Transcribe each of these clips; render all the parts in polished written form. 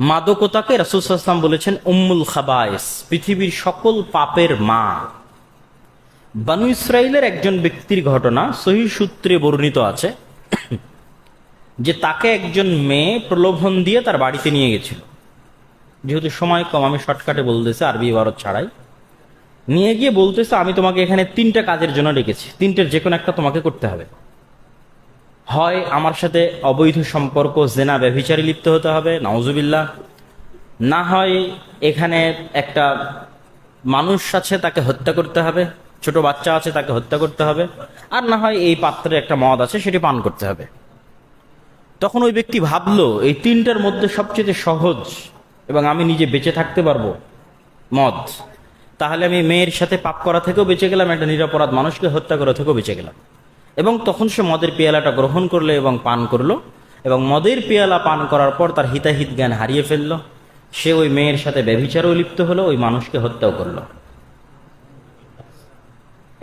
মাদকতাকে রাসূল সাল্লাল্লাহু আলাইহি ওয়াসাল্লাম বলেছেন উম্মুল খাবায়েস, পৃথিবীর সকল পাপের মা। বানু ইসরাইলের একজন ব্যক্তির ঘটনা সহিহ সূত্রে বর্ণিত আছে যে তাকে একজন মেয়ে প্রলোভন দিয়ে তার বাড়িতে নিয়ে গেছিল। যেহেতু সময় কম, আমি শর্টকাটে বলতেছি, আরবি ইবারত ছাড়াই। নিয়ে গিয়ে বলতেছে, আমি তোমাকে এখানে 3টা কাজের জন্য ডেকেছি, 3টের যে কোনো একটা তোমাকে করতে হবে। হয় আমার সাথে অবৈধ সম্পর্ক, জেনা, ব্যভিচারে লিপ্ত হতে হবে, নাউজুবিল্লাহ। না হয় এখানে একটা মানুষ আছে, তাকে হত্যা করতে হবে, ছোট বাচ্চা আছে, তাকে হত্যা করতে হবে। আর না হয় এই পাত্রে একটা মদ আছে, সেটি পান করতে হবে। তখন ওই ব্যক্তি ভাবলো, এই 3টার মধ্যে সবচেয়ে সহজ এবং আমি নিজে বেঁচে থাকতে পারবো মদ। তাহলে আমি মেয়ের সাথে পাপ করা থেকেও বেঁচে গেলাম, একটা নিরপরাধ মানুষকে হত্যা করা থেকেও বেঁচে গেলাম। এবং তখন সে মদের পেয়ালাটা গ্রহণ করলো এবং পান করলো, এবং মদের পেয়ালা পান করার পর তার হিতাহিত জ্ঞান হারিয়ে ফেললো। সে ওই মেয়ের সাথে ব্যভিচারেও লিপ্ত হলো, ওই মানুষকে হত্যাও করলো।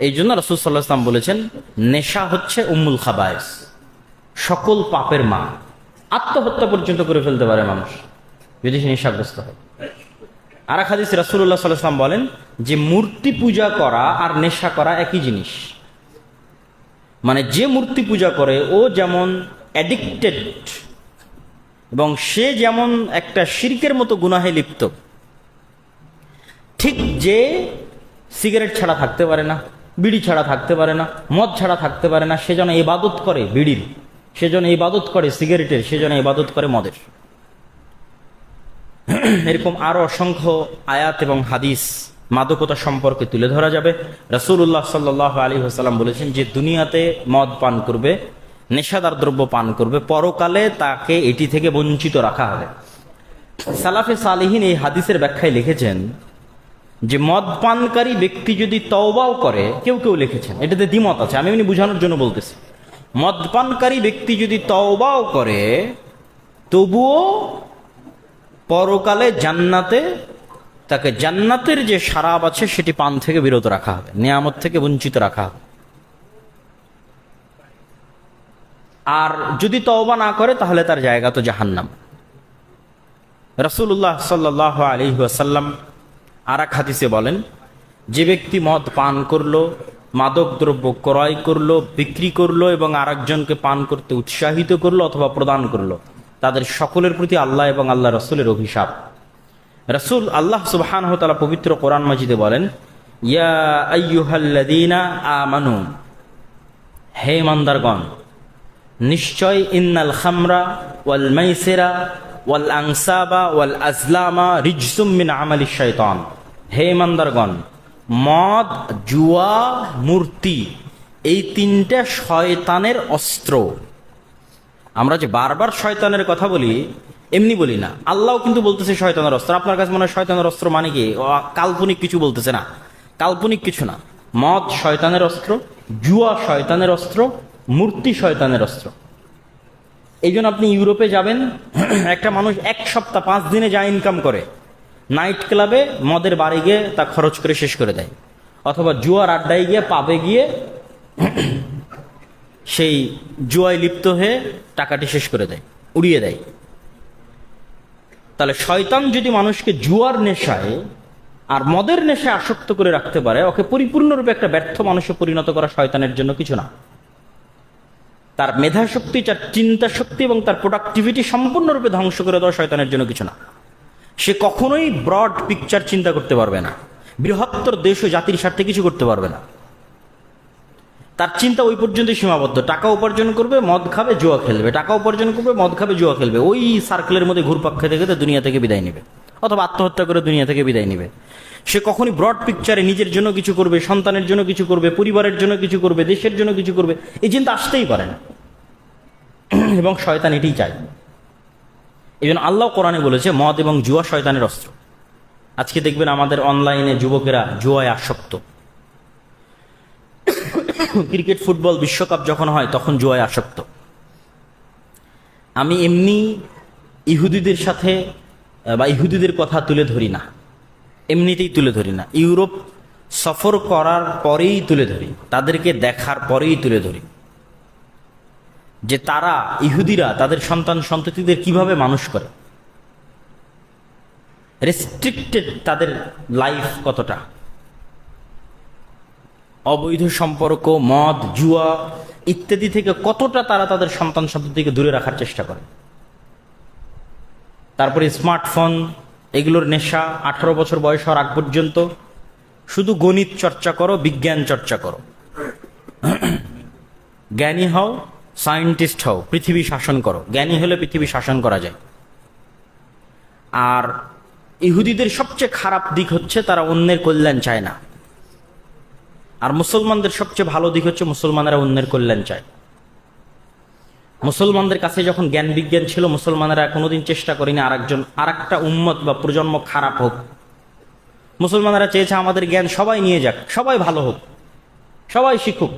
এই জন্য রাসূল সাল্লাল্লাহু আলাইহি ওয়াসাল্লাম বলেছেন, নেশা হচ্ছে উম্মুল খাবায়েস, সকল পাপের মা। আত্মহত্যা পর্যন্ত করে ফেলতে পারে মানুষ যদি সে নেশাগ্রস্ত হয়। আর এক হাদিসে রাসূলুল্লাহ সাল্লাল্লাহু আলাইহি ওয়াসাল্লাম বলেন যে মূর্তি পূজা করা আর নেশা করা একই জিনিস। মানে যে মূর্তি পূজা করে ও যেমন অ্যাডিক্টেড এবং সে যেমন একটা শিরকের মতো গুনাহে লিপ্ত, ঠিক যে সিগারেট ছাড়া থাকতে পারে না, বিড়ি ছাড়া থাকতে পারে না, মদ ছাড়া থাকতে পারে না, সে যেন ইবাদত করে বিড়ির, সে যেন ইবাদত করে সিগারেটের, সে যেন ইবাদত করে মদের। এরকম আরো অসংখ্য আয়াত এবং হাদিস মাদকতা সম্পর্কে তুলে ধরা যাবে। রাসূলুল্লাহ সাল্লাল্লাহু আলাইহি ওয়াসাল্লাম বলেছেন যে দুনিয়াতে মদ পান করবে, নেশাদার দ্রব্য পান করবে, পরকালে তাকে এটি থেকে বঞ্চিত রাখা হবে। সালাফে সালেহিন এই হাদিসের ব্যাখ্যায় লিখেছেন যে মদ পানকারী ব্যক্তি যদি তওবাও করে, কেউ কেউ লিখেছেন, এটাতে দ্বিমত আছে, আমি এমনি বোঝানোর জন্য বলতেছি, মদ পানকারী ব্যক্তি যদি তওবাও করে তবুও পরকালে জান্নাতে তাকে জান্নাতের যে শরাব আছে সেটি পান থেকে বিরত রাখা হবে, নিয়ামত থেকে বঞ্চিত রাখা হবে। আর যদি তওবা না করে তাহলে তার জায়গা তো জাহান্নাম। রাসূলুল্লাহ সাল্লাল্লাহু আলাইহি ওয়াসাল্লাম আর এক হাদিসে বলেন, যে ব্যক্তি মদ পান করলো, মাদক দ্রব্য ক্রয় করলো, বিক্রি করলো এবং আরেকজনকে পান করতে উৎসাহিত করলো অথবা প্রদান করলো, তাদের সকলের প্রতি আল্লাহ এবং আল্লাহ রাসূলের অভিশাপ। রাসূল আল্লাহ সুবহানাহু ওয়া তাআলা পবিত্র কোরআন মাজিদে বলেন, ইয়া আইয়ুহাল্লাযীনা আমানু, হে ঈমানদারগণ, নিশ্চয় ইন্নাল খামরা ওয়াল মাইসিরা ওয়াল আনসাবা ওয়াল আজলামা রিজসুম মিন আমালিশ শাইতান। হে ঈমানদারগণ, মদ, জুয়া, মূর্তি, এই 3টা শয়তানের অস্ত্র। আমরা যে বারবার শয়তানের কথা বলি, এমনি বলি না, আল্লাহও কিন্তু বলতেছে শয়তানের অস্ত্র। আপনার কাছে মনে হয় শয়তানের অস্ত্র মানে কি কাল্পনিক কিছু বলতেছে? না, কাল্পনিক কিছু না। মদ শয়তানের অস্ত্র, জুয়া শয়তানের অস্ত্র, মূর্তি শয়তানের অস্ত্র। এই জন্য আপনি ইউরোপে যাবেন, একটা মানুষ 1 সপ্তাহ 5 দিনে যা ইনকাম করে, নাইট ক্লাবে মদের বাড়ি গিয়ে তা খরচ করে শেষ করে দেয়, অথবা জুয়ার আড্ডায় গিয়ে পাবে গিয়ে সেই জুয়ায় লিপ্ত হয়ে টাকাটি শেষ করে দেয়, উড়িয়ে দেয়। তাহলে শয়তান যদি মানুষকে জুয়ার নেশায় আর মদের নেশায় আসক্ত করে রাখতে পারে, ওকে পরিপূর্ণরূপে একটা ব্যর্থ মানুষে পরিণত করা শয়তানের জন্য কিছু না। তার মেধা শক্তি, তার চিন্তা শক্তি এবং তার প্রোডাক্টিভিটি সম্পূর্ণরূপে ধ্বংস করে দেওয়া শয়তানের জন্য কিছু না। সে কখনোই ব্রড পিকচার চিন্তা করতে পারবে না, বৃহত্তর দেশ ও জাতির স্বার্থে কিছু করতে পারবে না। তার চিন্তা ওই পর্যন্তই সীমাবদ্ধ। টাকা উপার্জন করবে, মদ খাবে, জুয়া খেলবে, টাকা উপার্জন করবে, মদ খাবে, জুয়া খেলবে, ওই সার্কেলের মধ্যে ঘুরপাক খেতে খেতে দুনিয়া থেকে বিদায় নেবে, অথবা আত্মহত্যা করে দুনিয়া থেকে বিদায় নেবে। সে কখনই ব্রড পিকচারে নিজের জন্য কিছু করবে, সন্তানের জন্য কিছু করবে, পরিবারের জন্য কিছু করবে, দেশের জন্য কিছু করবে, এই চিন্তা আসতেই পারে না। এবং শয়তান এটাই চায়। এই জন্য আল্লাহ কোরআনে বলেছে মদ এবং জুয়া শয়তানের অস্ত্র। আজকে দেখবেন আমাদের অনলাইনে যুবকেরা জুয়ায় আসক্ত। ক্রিকেট, ফুটবল বিশ্বকাপ যখন হয় তখন জুয়ায় আসক্ত। আমি এমনি ইহুদিদের সাথে বা ইহুদিদের কথা তুলে ধরি না, এমনিতেই তুলে ধরি না, ইউরোপ সফর করার পরেই তুলে ধরি, তাদেরকে দেখার পরেই তুলে ধরি যে তারা, ইহুদিরা তাদের সন্তান সন্ততিদের কিভাবে মানুষ করে। রেস্ট্রিক্টেড তাদের লাইফ কতটা, অবৈধ সম্পর্ক, মদ, জুয়া ইত্যাদি থেকে কতটা তারা তাদের সন্তান সন্ততিকে দূরে রাখার চেষ্টা করে। তারপরে স্মার্টফোন, এগুলোর নেশা, 18 বছর বয়স হওয়ার আগ পর্যন্ত শুধু গণিত চর্চা করো, বিজ্ঞান চর্চা করো, জ্ঞানী হও, সায়েন্টিস্ট হও, পৃথিবী শাসন করো। জ্ঞানী হলে পৃথিবী শাসন করা যায়। আর ইহুদিদের সবচেয়ে খারাপ দিক হচ্ছে তারা অন্যের কল্যাণ চায় না। আর মুসলমানদের সবচেয়ে ভালো দিক হচ্ছে মুসলমানেরা অন্যের কল্যাণ চায়। মুসলমানদের কাছে যখন জ্ঞান বিজ্ঞান ছিল, মুসলমানেরা কোনোদিন চেষ্টা করেনি আরেকটা উম্মত বা প্রজন্ম খারাপ হোক। মুসলমানেরা চেয়েছে আমাদের জ্ঞান সবাই নিয়ে যাক, সবাই ভালো হোক, সবাই শিখুক।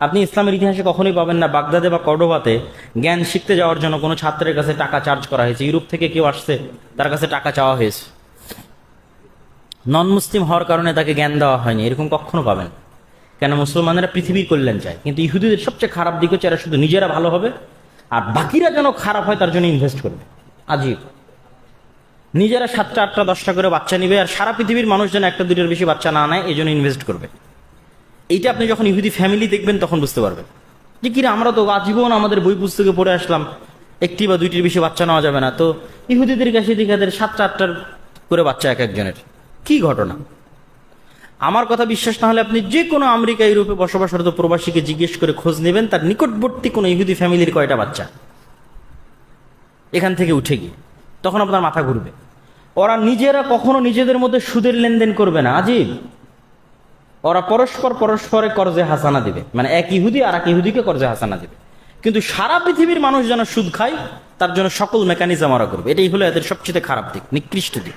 আপনি ইসলামের ইতিহাসে কখনোই পাবেন না বাগদাদে বা কর্ডোবাতে জ্ঞান শিখতে যাওয়ার জন্য কোনো ছাত্রের কাছে টাকা চার্জ করা হয়েছে। ইউরোপ থেকে কেউ আসছে, তার কাছে টাকা চাওয়া হয়েছে, নন মুসলিম হওয়ার কারণে তাকে জ্ঞান দেওয়া হয়নি, এরকম কখনো পাবেন। কেন? মুসলমানেরা পৃথিবীর কল্যাণ চায়। কিন্তু ইহুদিদের সবচেয়ে খারাপ দিক হচ্ছে এরা শুধু নিজেরা ভালো হবে আর বাকিরা যেন খারাপ হয় তার জন্য ইনভেস্ট করবে। আজীব, নিজেরা 7টা 8টা 10টা করে বাচ্চা নিবে আর সারা পৃথিবীর মানুষ যেন 1টা 2টার বেশি বাচ্চা না নেয় এই জন্য ইনভেস্ট করবে। এইটা আপনি যখন ইহুদি ফ্যামিলি দেখবেন তখন বুঝতে পারবেন যে কিরে, আমরা তো আজীবন আমাদের বই পুস্তকে পড়ে আসলাম 1টি বা 2টির বেশি বাচ্চা নেওয়া যাবে না, তো ইহুদিদের কাছে দিকে 7টা 8টার করে বাচ্চা এক একজনের, কি ঘটনা? আমার কথা বিশ্বাস না হলে আপনি যে কোনো আমেরিকা ইউরোপে বসবাসরত প্রবাসীকে জিজ্ঞেস করে খোঁজ নেবেন তার নিকটবর্তী কোনো ইহুদি ফ্যামিলির কয়টা বাচ্চা এখান থেকে উঠে গিয়ে, তখন আপনার মাথা ঘুরবে। ওরা নিজেরা কখনো নিজেদের মধ্যে সুদের লেনদেন করবে না। আজীব, ওরা পরস্পরে কর্জে হাসানা দিবে, মানে এক ইহুদি আর এক ইহুদিকে কর্জে হাসানা দিবে। কিন্তু সারা পৃথিবীর মানুষ যেন সুদ খায় তার জন্য সকল মেকানিজম ওরা করবে। এটাই হলো এদের সবচেয়ে খারাপ দিক, নিকৃষ্ট দিক।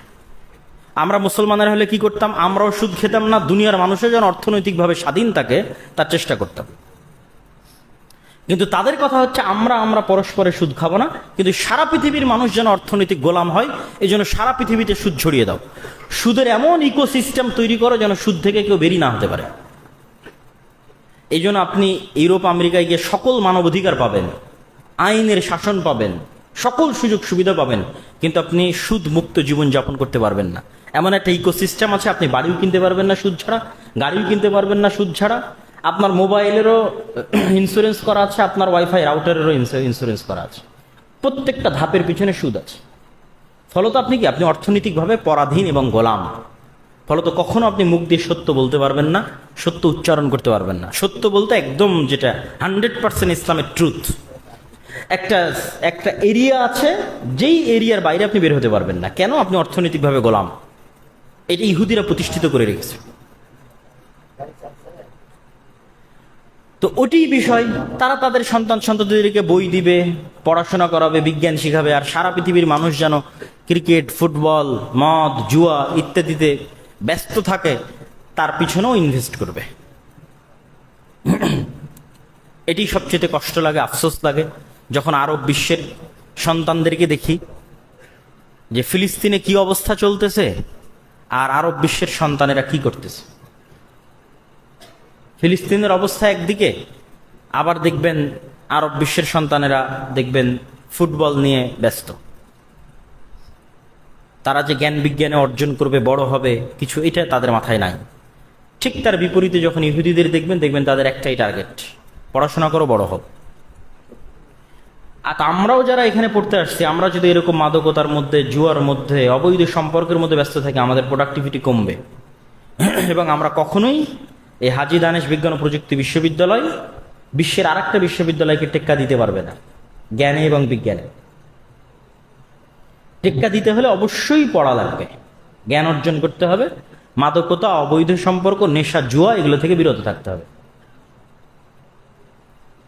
আমরা মুসলমানের হলে কি করতাম? আমরাও সুদ খেতাম না, দুনিয়ার মানুষের যেন অর্থনৈতিকভাবে স্বাধীন থাকে তার চেষ্টা করতাম। কিন্তু তাদের কথা হচ্ছে আমরা পরস্পরে সুদ খাবো না, কিন্তু সারা পৃথিবীর মানুষ যেন অর্থনৈতিক গোলাম হয়, এই জন্য সারা পৃথিবীতে সুদ ছড়িয়ে দাও। সুদের এমন ইকোসিস্টেম তৈরি করো যেন সুদ থেকে কেউ বেরিয়ে না হতে পারে। এই জন্য আপনি ইউরোপ আমেরিকায় গিয়ে সকল মানবাধিকার পাবেন, আইনের শাসন পাবেন, সকল সুযোগ সুবিধা পাবেন, কিন্তু আপনি সুদ মুক্ত জীবন যাপন করতে পারবেন না। এমন একটা ইকোসিস্টেম আছে, আপনি বাড়িও কিনতে পারবেন না সুদ ছাড়া, গাড়িও কিনতে পারবেন না সুদ ছাড়া, আপনার মোবাইলেরও ইন্স্যুরেন্স করা আছে, আপনার ওয়াইফাই রাউটারেরও ইন্স্যুরেন্স করা আছে, প্রত্যেকটা ধাপের পিছনে সুদ আছে। ফলত আপনি কি, আপনি অর্থনৈতিকভাবে পরাধীন এবং গোলাম। ফলত কখনো আপনি মুখ দিয়ে সত্য বলতে পারবেন না, সত্য উচ্চারণ করতে পারবেন না। সত্য বলতে একদম যেটা 100% ইসলামের ট্রুথ, একটা এরিয়া আছে যেই এরিয়ার বাইরে আপনি বের হতে পারবেন না। কেন? আপনি অর্থনৈতিকভাবে গোলাম। এটা ইহুদিরা প্রতিষ্ঠিত করে রেখেছে। তো ওটি বিষয়, তারা তাদের সন্তান সন্ততিদেরকে বই দিবে, পড়াশোনা করাবে, বিজ্ঞান শিখাবে, আর সারা পৃথিবীর মানুষ যেন ক্রিকেট, ফুটবল, মদ, জুয়া ইত্যাদিতে ব্যস্ত থাকে, তার পিছনেও ইনভেস্ট করবে। এটি সবচেয়ে কষ্ট লাগে, আফসোস লাগে যখন আরব বিশ্বের সন্তানদেরকে দেখি যে ফিলিস্তিনে কি অবস্থা চলতেছে আর আরব বিশ্বের সন্তানেরা কি করতেছে। ফিলিস্তিনের অবস্থা একদিকে, আবার দেখবেন আরব বিশ্বের সন্তানেরা দেখবেন ফুটবল নিয়ে ব্যস্ত। তারা যে জ্ঞান বিজ্ঞানে অর্জন করবে, বড় হবে কিছু, এটা তাদের মাথায় নাই। ঠিক তার বিপরীতে যখন ইহুদিদের দেখবেন তাদের একটাই টার্গেট, পড়াশোনা করো, বড় হোক। আর আমরাও যারা এখানে পড়তে আসছি, আমরা যদি এরকম মাদকতার মধ্যে, জুয়ার মধ্যে, অবৈধ সম্পর্কের মধ্যে ব্যস্ত থাকি, আমাদের প্রোডাক্টিভিটি কমবে। এবং আমরা কখনোই এই হাজী দানেশ বিজ্ঞান ও প্রযুক্তি বিশ্ববিদ্যালয় বিশ্বের আরেকটা বিশ্ববিদ্যালয়কে টেক্কা দিতে পারবে না। জ্ঞানে এবং বিজ্ঞানে টেক্কা দিতে হলে অবশ্যই পড়া লাগবে, জ্ঞান অর্জন করতে হবে, মাদকতা, অবৈধ সম্পর্ক, নেশা, জুয়া এগুলো থেকে বিরত থাকতে হবে।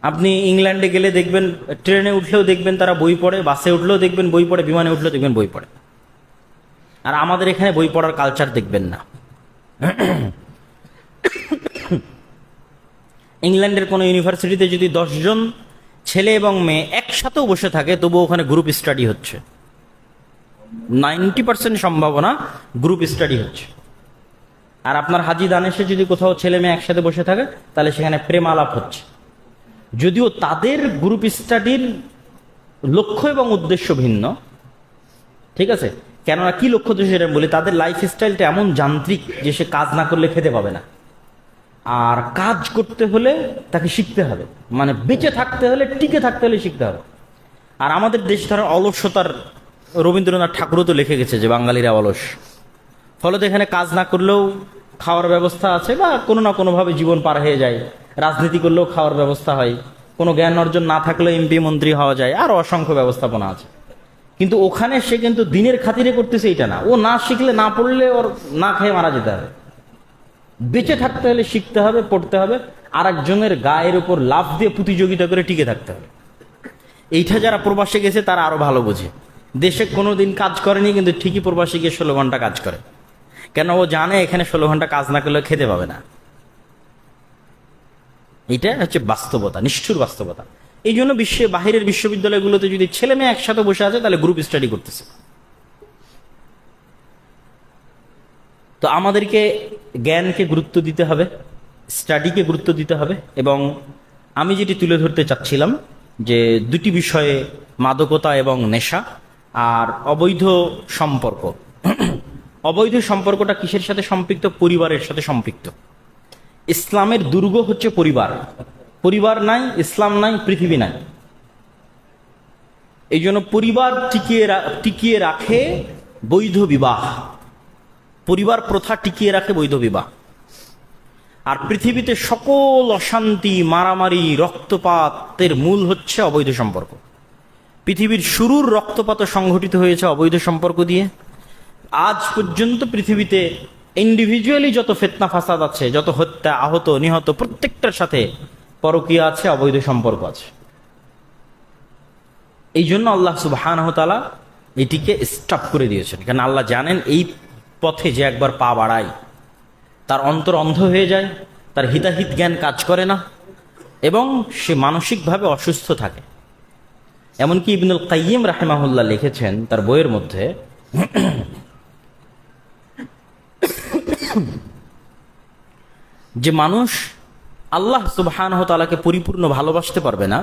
আপনি ইংল্যান্ডে গেলে দেখবেন, ট্রেনে উঠলেও দেখবেন তারা বই পড়ে, বাসে উঠলেও দেখবেন বই পড়ে, বিমানে উঠলেও দেখবেন বই পড়ে। আর আমাদের এখানে বই পড়ার কালচার দেখবেন না। ইংল্যান্ডের কোনো ইউনিভার্সিটিতে যদি 10 জন ছেলে এবং মেয়ে একসাথেও বসে থাকে, তবুও ওখানে গ্রুপ স্টাডি হচ্ছে। 90% সম্ভাবনা গ্রুপ স্টাডি হচ্ছে। আর আপনার হাজী দানেশে যদি কোথাও ছেলে মেয়ে একসাথে বসে থাকে, তাহলে সেখানে প্রেম আলাপ হচ্ছে। যদিও তাদের গ্রুপ স্টাডির লক্ষ্য এবং উদ্দেশ্য ভিন্ন, ঠিক আছে, কেননা কি লক্ষ্য তো সেটা বলি, তাদের লাইফ স্টাইলটা এমন যান্ত্রিক যে সে কাজ না করলে খেতে পাবে না। আর কাজ করতে হলে তাকে শিখতে হবে, মানে বেঁচে থাকতে হলে, টিকে থাকতে হলে শিখতে হবে। আর আমাদের দেশ ধরো অলসতার, রবীন্দ্রনাথ ঠাকুরও তো লিখে গেছে যে বাঙালিরা অলস। ফলত এখানে কাজ না করলেও খাওয়ার ব্যবস্থা আছে, বা কোনো না কোনোভাবে জীবন পার হয়ে যায়। রাজনীতি করলেও খাওয়ার ব্যবস্থা হয়, কোনো জ্ঞান অর্জন না থাকলেও এমপি মন্ত্রী হওয়া যায়, আর অসংখ্য ব্যবস্থাপনা আছে। কিন্তু ওখানে সে কিন্তু দিনের খাতিরে করতেছে এটা না, ও না শিখলে, না পড়লে ওর না খেয়ে মারা যেতে হবে। বেঁচে থাকতে হলে শিখতে হবে, পড়তে হবে, আর একজনের গায়ের উপর লাফ দিয়ে প্রতিযোগিতা করে টিকে থাকতে হবে। এইটা যারা প্রবাসে গেছে তারা আরো ভালো বোঝে। দেশে কোনোদিন কাজ করেনি, কিন্তু ঠিকই প্রবাসে গিয়ে 16 ঘন্টা কাজ করে, কেন ও জানে এখানে 16 ঘন্টা কাজ না করলে খেতে পাবে না। এটা হচ্ছে বাস্তবতা, নিষ্ঠুর বাস্তবতা। এই জন্য বাহিরের বিশ্ববিদ্যালয়গুলোতে যদি ছেলে মেয়ে একসাথে বসে আছে, তাহলে গ্রুপ স্টাডি করতেছে। তো আমাদেরকে জ্ঞানকে গুরুত্ব দিতে হবে, স্টাডিকে গুরুত্ব দিতে হবে। এবং আমি যেটি তুলে ধরতে চাচ্ছিলাম যে দুটি বিষয়ে, মাদকতা এবং নেশা আর অবৈধ সম্পর্ক। অবৈধ সম্পর্কটা কিসের সাথে সম্পৃক্ত? পরিবারের সাথে সম্পৃক্ত। ইসলামের দুর্গ হচ্ছে পরিবার। পরিবার নাই, ইসলাম নাই, পৃথিবী নাই। এই জন্য পরিবার টিকিয়ে রাখে বৈধ বিবাহ, পরিবার প্রথা টিকিয়ে রাখে বৈধ বিবাহ। আর পৃথিবীতে সকল অশান্তি, মারামারি, রক্তপাতের মূল হচ্ছে অবৈধ সম্পর্ক। পৃথিবীর শুরুর রক্তপাত সংঘটিত হয়েছে অবৈধ সম্পর্ক দিয়ে। আজ পর্যন্ত পৃথিবীতে ইন্ডিভিজুয়ালি যত ফিতনা ফাসাদ আছে, যত হত্যা, আহত, নিহত, প্রত্যেকটার সাথে পরকীয়া আছে, অবৈধ সম্পর্ক আছে। এই জন্য আল্লাহ সুবহানাহু ওয়া তাআলা এটিকে স্টপ করে দিয়েছেন। কারণ আল্লাহ জানেন এই পথে যে একবার পা বাড়ায় তার অন্তর অন্ধ হয়ে যায়, তার হিতাহিত জ্ঞান কাজ করে না, এবং সে মানসিকভাবে অসুস্থ থাকে। এমনকি ইবনুল কাইয়িম রাহিমাহুল্লাহ লিখেছেন তার বইয়ের মধ্যে যে মানুষ আল্লাহ সুবহানাহু ওয়া তাআলাকে পরিপূর্ণ ভালোবাসতে পারবে না,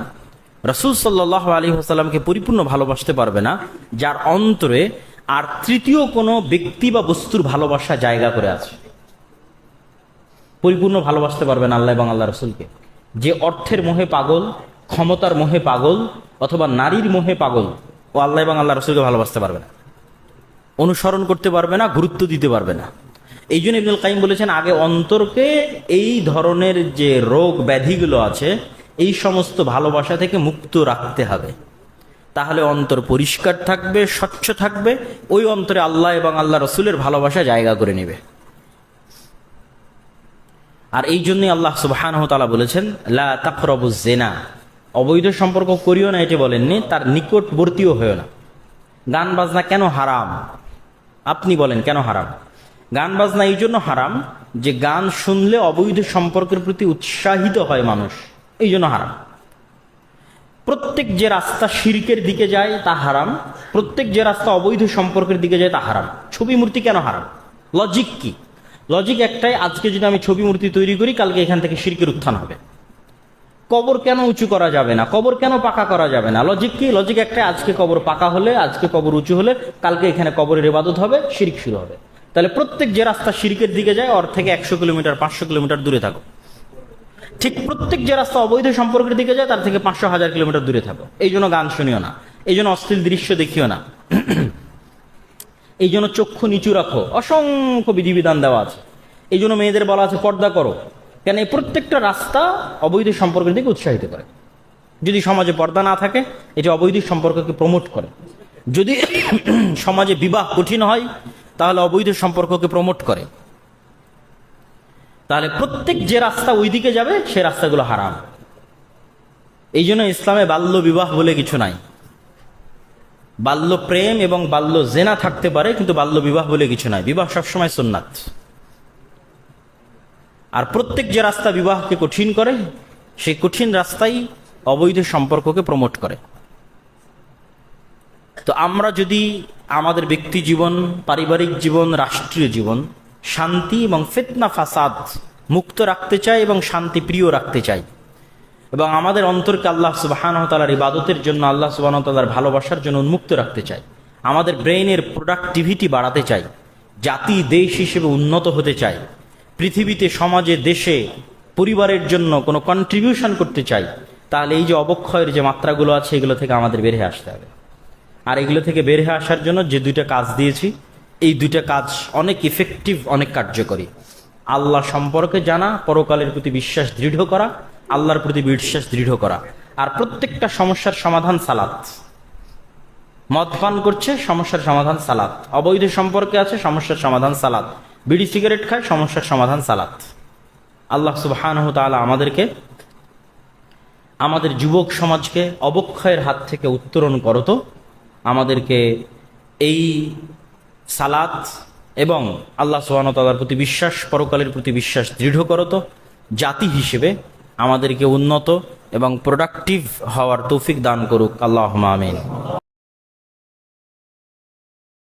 রাসূল সাল্লাল্লাহু আলাইহি ওয়াসাল্লামকে পরিপূর্ণ ভালোবাসতে পারবে না, যার অন্তরে আর তৃতীয় কোনো ব্যক্তি বা বস্তুর ভালোবাসা জায়গা করে আছে। পরিপূর্ণ ভালোবাসতে পারবে না আল্লাহ এবং আল্লাহ রাসূলকে। যে অর্থের মোহে পাগল, ক্ষমতার মোহে পাগল, অথবা নারীর মোহে পাগল, ও আল্লাহ এবং আল্লাহ রাসূলকে ভালোবাসতে পারবে না, অনুসরণ করতে পারবে না, গুরুত্ব দিতে পারবে না। এই জন্য ইবনুল কাইয়িম বলেছেন, আগে অন্তরকে এই ধরনের যে রোগ ব্যাধিগুলো আছে, এই সমস্ত ভালোবাসা থেকে মুক্ত রাখতে হবে। তাহলে অন্তর পরিষ্কার থাকবে, স্বচ্ছ থাকবে, ওই অন্তরে আল্লাহ এবং আল্লাহ রসুলের ভালোবাসা জায়গা করে নেবে। আর এই জন্যই আল্লাহ সুবহানাহু ওয়া তাআলা বলেছেন, লা তাকরাবুজ জিনা, অবৈধ সম্পর্ক করিও না, এটি বলেননি, তার নিকটবর্তীও হয়েও না। গান বাজনা কেন হারাম? আপনি বলেন কেন হারাম? গান বাজনা এই জন্য হারাম যে গান শুনলে অবৈধ সম্পর্কের প্রতি উৎসাহিত হয় মানুষ, এই জন্য হারাম। প্রত্যেক যে রাস্তা শিরকের দিকে যায় তা হারাম, প্রত্যেক যে রাস্তা অবৈধ সম্পর্কের দিকে যায় তা হারাম। ছবি মূর্তি কেন হারাম? লজিক কি? লজিক একটাই, আজকে যদি আমি ছবি মূর্তি তৈরি করি, কালকে এখান থেকে শিরকের উত্থান হবে। কবর কেন উঁচু করা যাবে না? কবর কেন পাকা করা যাবে না? লজিক কি? লজিক একটাই, আজকে কবর পাকা হলে, আজকে কবর উঁচু হলে, কালকে এখানে কবরের ইবাদত হবে, শিরক শুরু হবে। তাহলে প্রত্যেক যে রাস্তা শিরকের দিকে যায়, ওর থেকে 100 কিলোমিটার 500 কিলোমিটার দূরে থাকো। ঠিক প্রত্যেক যে রাস্তা অবৈধ সম্পর্কের দিকে যায়, তার থেকে 500-1000 কিলোমিটার দূরে থাকো। এই জন্য গান শুনিও না, এই জন্য অশ্লীল দৃশ্য দেখিও না, এই জন্য চক্ষু নিচু রাখো, অসংখ্য বিধিবিধান দেওয়া আছে। এই জন্য মেয়েদের বলা আছে পর্দা করো, কেন এই প্রত্যেকটা রাস্তা অবৈধ সম্পর্কের দিকে উৎসাহিত করে। যদি সমাজে পর্দা না থাকে, এটি অবৈধ সম্পর্ককে প্রমোট করে। যদি সমাজে বিবাহ কঠিন হয়, তাহলে অবৈধ সম্পর্ককে প্রমোট করে। তাহলে প্রত্যেক যে রাস্তা ওই দিকে যাবে, সে রাস্তাগুলো হারাম। এই জন্য ইসলামে বাল্য বিবাহ বলে কিছু নাই। বাল্য প্রেম এবং বাল্য জেনা থাকতে পারে, কিন্তু বাল্য বিবাহ বলে কিছু নাই। বিবাহ সবসময় সুন্নাত। আর প্রত্যেক যে রাস্তা বিবাহকে কঠিন করে, সেই কঠিন রাস্তাই অবৈধ সম্পর্ককে প্রমোট করে। তো আমরা যদি আমাদের ব্যক্তি জীবন, পারিবারিক জীবন, রাষ্ট্রীয় জীবন শান্তি এবং ফিতনা ফাসাদ মুক্ত রাখতে চাই এবং শান্তি প্রিয় রাখতে চাই, এবং আমাদের অন্তরকে আল্লাহ সুবহানাহু ওয়া তাআলার ইবাদতের জন্য, আল্লাহ সুবহানাহু ওয়া তাআলার ভালোবাসার জন্য উন্মুক্ত রাখতে চাই, আমাদের ব্রেইনের প্রোডাক্টিভিটি বাড়াতে চাই, জাতি দেশ হিসেবে উন্নত হতে চাই, পৃথিবীতে সমাজে দেশে পরিবারের জন্য কোনো কন্ট্রিবিউশন করতে চাই, তাহলে এই যে অবক্ষয়ের যে মাত্রাগুলো আছে এগুলো থেকে আমাদের বের হয়ে আসতে হবে। আর এগুলো থেকে বের হয়ে আসার জন্য যে দুইটা কাজ দিয়েছি, এই দুইটা কাজ অনেক ইফেক্টিভ, অনেক কার্যকরী। আল্লাহ সম্পর্কে জানা, পরকালের প্রতি বিশ্বাস দৃঢ় করা, আল্লাহর প্রতি বিশ্বাস দৃঢ় করা। আর প্রত্যেকটা সমস্যার সমাধান সালাত। মদ পান করছে, সমস্যার সমাধান সালাত। অবৈধ সম্পর্কে আছে, সমস্যার সমাধান সালাত। বিড়ি সিগারেট খায়, সমস্যার সমাধান সালাত। আল্লাহ সুবহানাহু ওয়া তাআলা আমাদেরকে, আমাদের যুবক সমাজকে অবক্ষয়ের হাত থেকে উত্তরণ করত, আমাদেরকে এই সালাত এবং আল্লাহ সুবহানাহু ওয়া তাআলার প্রতি বিশ্বাস, পরকালের প্রতি বিশ্বাস দৃঢ় করত, জাতি হিসেবে আমাদেরকে উন্নত এবং প্রোডাক্টিভ হওয়ার তৌফিক দান করুক। আল্লাহুম্মা আমিন।